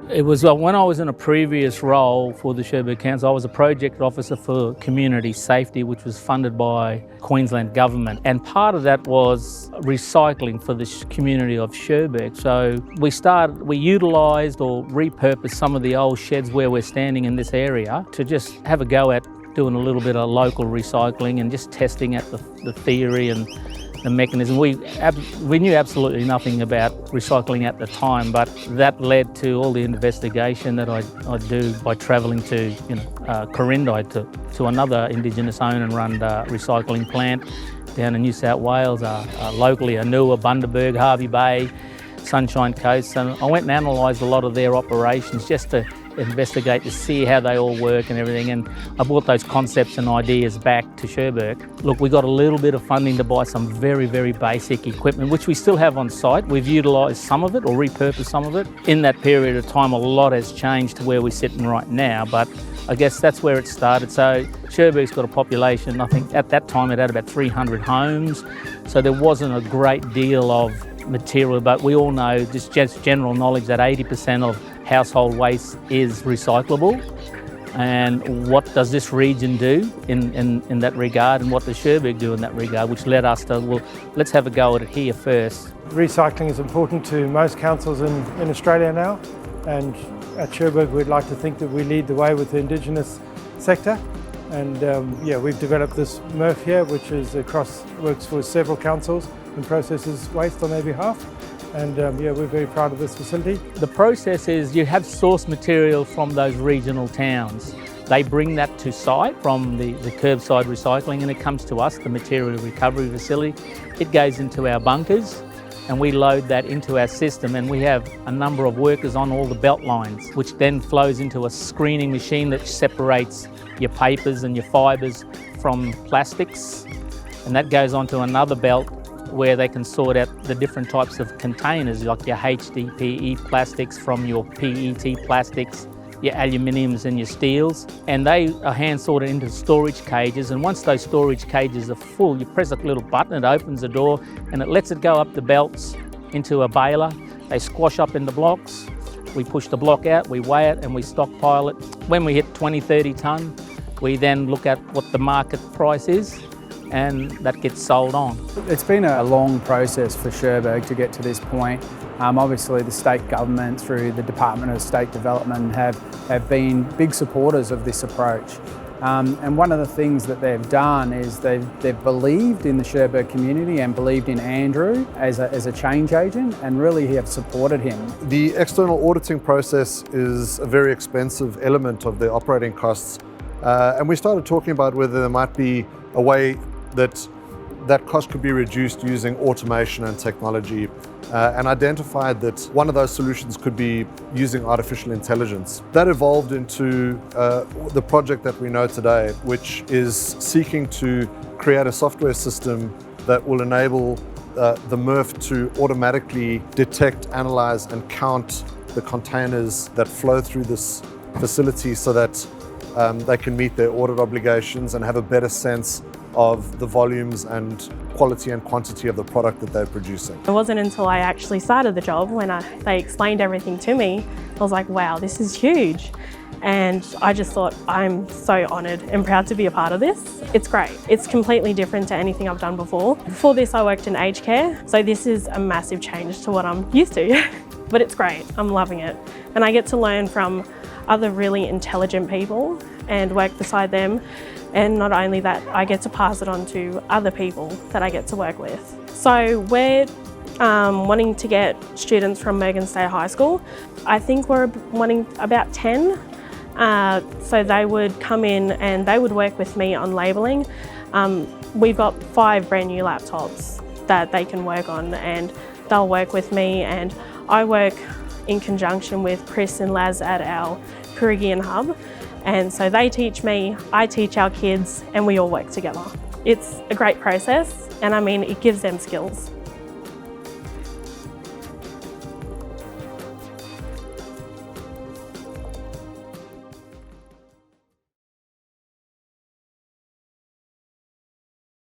It was when I was in a previous role for the Cherbourg Council. I was a project officer for community safety, which was funded by Queensland government. And part of that was recycling for the community of Cherbourg. So we utilised or repurposed some of the old sheds where we're standing in this area to just have a go at doing a little bit of local recycling and just testing out the theory and the mechanism. We knew absolutely nothing about recycling at the time, but that led to all the investigation that I do by travelling to Corindai to another Indigenous owned and run recycling plant down in New South Wales, locally Anua, Bundaberg, Harvey Bay, Sunshine Coast. And I went and analysed a lot of their operations just to investigate to see how they all work and everything, and I brought those concepts and ideas back to Cherbourg. Look, we got a little bit of funding to buy some very, very basic equipment, which we still have on site. We've utilised some of it or repurposed some of it. In that period of time, a lot has changed to where we're sitting right now, but I guess that's where it started. So Cherbourg's got a population, I think at that time it had about 300 homes, so there wasn't a great deal of material, but we all know, just general knowledge, that 80% of household waste is recyclable. And what does this region do in that regard, and what does Cherbourg do in that regard, which led us to, well, let's have a go at it here first. Recycling is important to most councils in Australia now, and at Cherbourg we'd like to think that we lead the way with the Indigenous sector. And we've developed this MRF here, which works for several councils and processes waste on their behalf. And we're very proud of this facility. The process is you have source material from those regional towns. They bring that to site from the curbside recycling, and it comes to us, the material recovery facility. It goes into our bunkers and we load that into our system, and we have a number of workers on all the belt lines, which then flows into a screening machine that separates your papers and your fibres from plastics, and that goes onto another belt where they can sort out the different types of containers, like your HDPE plastics from your PET plastics, your aluminiums and your steels, and they are hand sorted into storage cages. And once those storage cages are full, you press a little button, it opens the door and it lets it go up the belts into a baler. They squash up in the blocks. We push the block out, we weigh it and we stockpile it. When we hit 20, 30 tonne, we then look at what the market price is, and that gets sold on. It's been a long process for Cherbourg to get to this point. Obviously the state government through the Department of State Development have been big supporters of this approach. And one of the things that they've done is they've believed in the Cherbourg community and believed in Andrew as a change agent, and really have supported him. The external auditing process is a very expensive element of the operating costs, and we started talking about whether there might be a way that cost could be reduced using automation and technology, and identified that one of those solutions could be using artificial intelligence. That evolved into the project that we know today, which is seeking to create a software system that will enable the MRF to automatically detect, analyze and count the containers that flow through this facility, so that they can meet their audit obligations and have a better sense of the volumes and quality and quantity of the product that they're producing. It wasn't until I actually started the job, when they explained everything to me, I was like, wow, this is huge. And I just thought, I'm so honoured and proud to be a part of this. It's great. It's completely different to anything I've done before. Before this, I worked in aged care, so this is a massive change to what I'm used to. But it's great, I'm loving it. And I get to learn from other really intelligent people and work beside them. And not only that, I get to pass it on to other people that I get to work with. So we're wanting to get students from Mergen State High School. I think we're wanting about 10. So they would come in and they would work with me on labelling. We've got 5 brand new laptops that they can work on, and they'll work with me, and I work in conjunction with Chris and Laz at our Perugian hub. And so they teach me, I teach our kids, and we all work together. It's a great process, and I mean, it gives them skills.